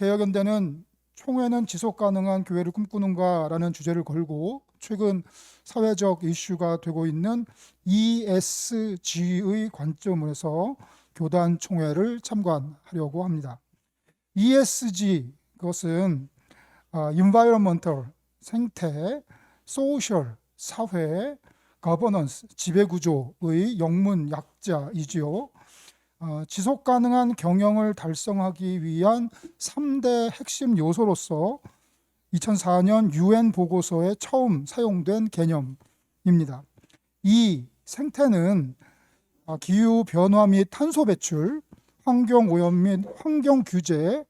개혁연대는 총회는 지속가능한 교회를 꿈꾸는가라는 주제를 걸고 최근 사회적 이슈가 되고 있는 ESG의 관점에서 교단 총회를 참관하려고 합니다. ESG, 그것은 Environmental, 생태, Social, 사회, Governance, 지배구조의 영문 약자이지요. 지속가능한 경영을 달성하기 위한 3대 핵심 요소로서 2004년 UN 보고서에 처음 사용된 개념입니다. 이 생태는 기후변화 및 탄소 배출, 환경오염 및 환경규제,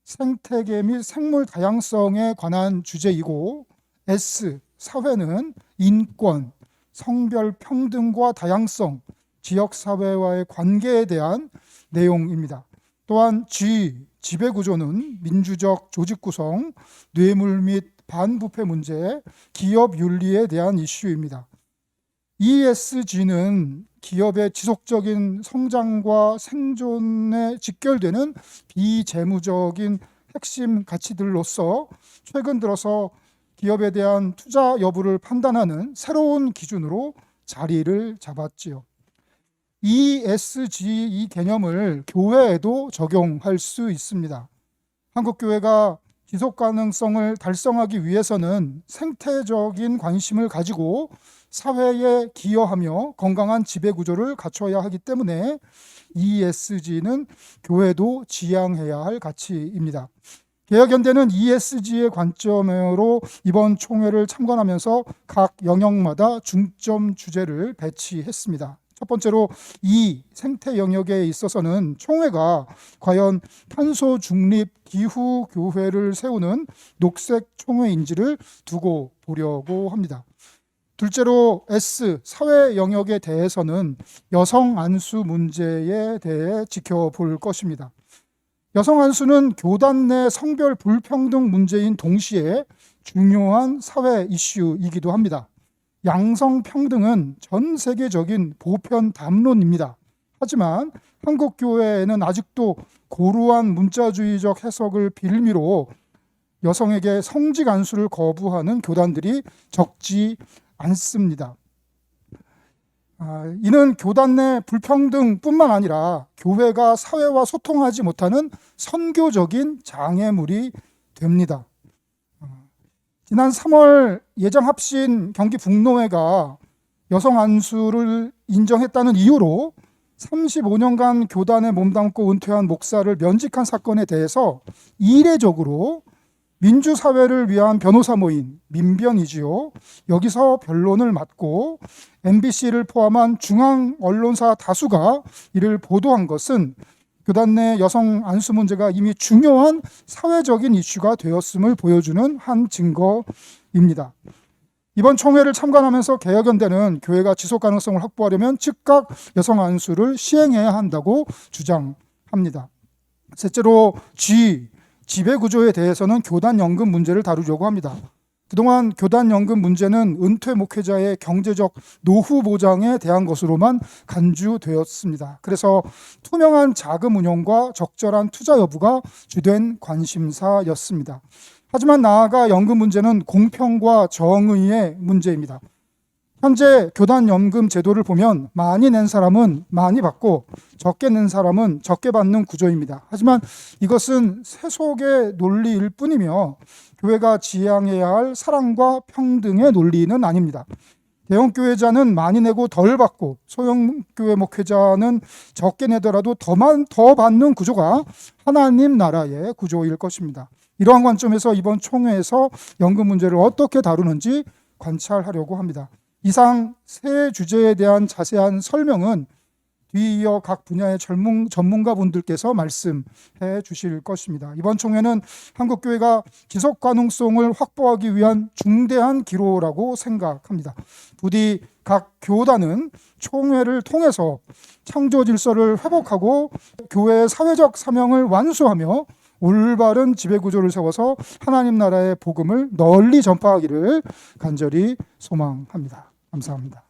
생태계 및 생물 다양성에 관한 주제이고, S, 사회는 인권, 성별 평등과 다양성, 지역사회와의 관계에 대한 내용입니다. 또한 G, 지배구조는 민주적 조직구성, 뇌물 및 반부패 문제, 기업 윤리에 대한 이슈입니다. ESG는 기업의 지속적인 성장과 생존에 직결되는 비재무적인 핵심 가치들로서 최근 들어서 기업에 대한 투자 여부를 판단하는 새로운 기준으로 자리를 잡았지요. ESG 이 개념을 교회에도 적용할 수 있습니다. 한국교회가 지속가능성을 달성하기 위해서는 생태적인 관심을 가지고 사회에 기여하며 건강한 지배구조를 갖춰야 하기 때문에 ESG는 교회도 지향해야 할 가치입니다. 개혁연대는 ESG의 관점으로 이번 총회를 참관하면서 각 영역마다 중점 주제를 배치했습니다. 첫 번째로 이 생태 영역에 있어서는 총회가 과연 탄소 중립 기후 교회를 세우는 녹색 총회인지를 두고 보려고 합니다. 둘째로 S, 사회 영역에 대해서는 여성 안수 문제에 대해 지켜볼 것입니다. 여성 안수는 교단 내 성별 불평등 문제인 동시에 중요한 사회 이슈이기도 합니다. 양성평등은 전 세계적인 보편 담론입니다. 하지만 한국교회에는 아직도 고루한 문자주의적 해석을 빌미로 여성에게 성직 안수를 거부하는 교단들이 적지 않습니다. 이는 교단 내 불평등뿐만 아니라 교회가 사회와 소통하지 못하는 선교적인 장애물이 됩니다. 지난 3월 예정합신 경기 북노회가 여성 안수를 인정했다는 이유로 35년간 교단에 몸담고 은퇴한 목사를 면직한 사건에 대해서 이례적으로 민주사회를 위한 변호사 모임, 민변이지요. 여기서 변론을 맡고 MBC를 포함한 중앙 언론사 다수가 이를 보도한 것은 교단 내 여성 안수 문제가 이미 중요한 사회적인 이슈가 되었음을 보여주는 한 증거입니다. 이번 총회를 참관하면서 개혁연대는 교회가 지속 가능성을 확보하려면 즉각 여성 안수를 시행해야 한다고 주장합니다. 셋째로 G, 지배구조에 대해서는 교단연금 문제를 다루려고 합니다. 그동안 교단연금 문제는 은퇴 목회자의 경제적 노후 보장에 대한 것으로만 간주되었습니다. 그래서 투명한 자금 운용과 적절한 투자 여부가 주된 관심사였습니다. 하지만 나아가 연금 문제는 공평과 정의의 문제입니다. 현재 교단연금 제도를 보면 많이 낸 사람은 많이 받고 적게 낸 사람은 적게 받는 구조입니다. 하지만 이것은 세속의 논리일 뿐이며 교회가 지향해야 할 사랑과 평등의 논리는 아닙니다. 대형교회자는 많이 내고 덜 받고 소형교회 목회자는 적게 내더라도 더 받는 구조가 하나님 나라의 구조일 것입니다. 이러한 관점에서 이번 총회에서 연금 문제를 어떻게 다루는지 관찰하려고 합니다. 이상 세 주제에 대한 자세한 설명은 뒤이어 각 분야의 전문가분들께서 말씀해 주실 것입니다. 이번 총회는 한국교회가 지속 가능성을 확보하기 위한 중대한 기로라고 생각합니다. 부디 각 교단은 총회를 통해서 창조 질서를 회복하고 교회의 사회적 사명을 완수하며 올바른 지배구조를 세워서 하나님 나라의 복음을 널리 전파하기를 간절히 소망합니다. 감사합니다.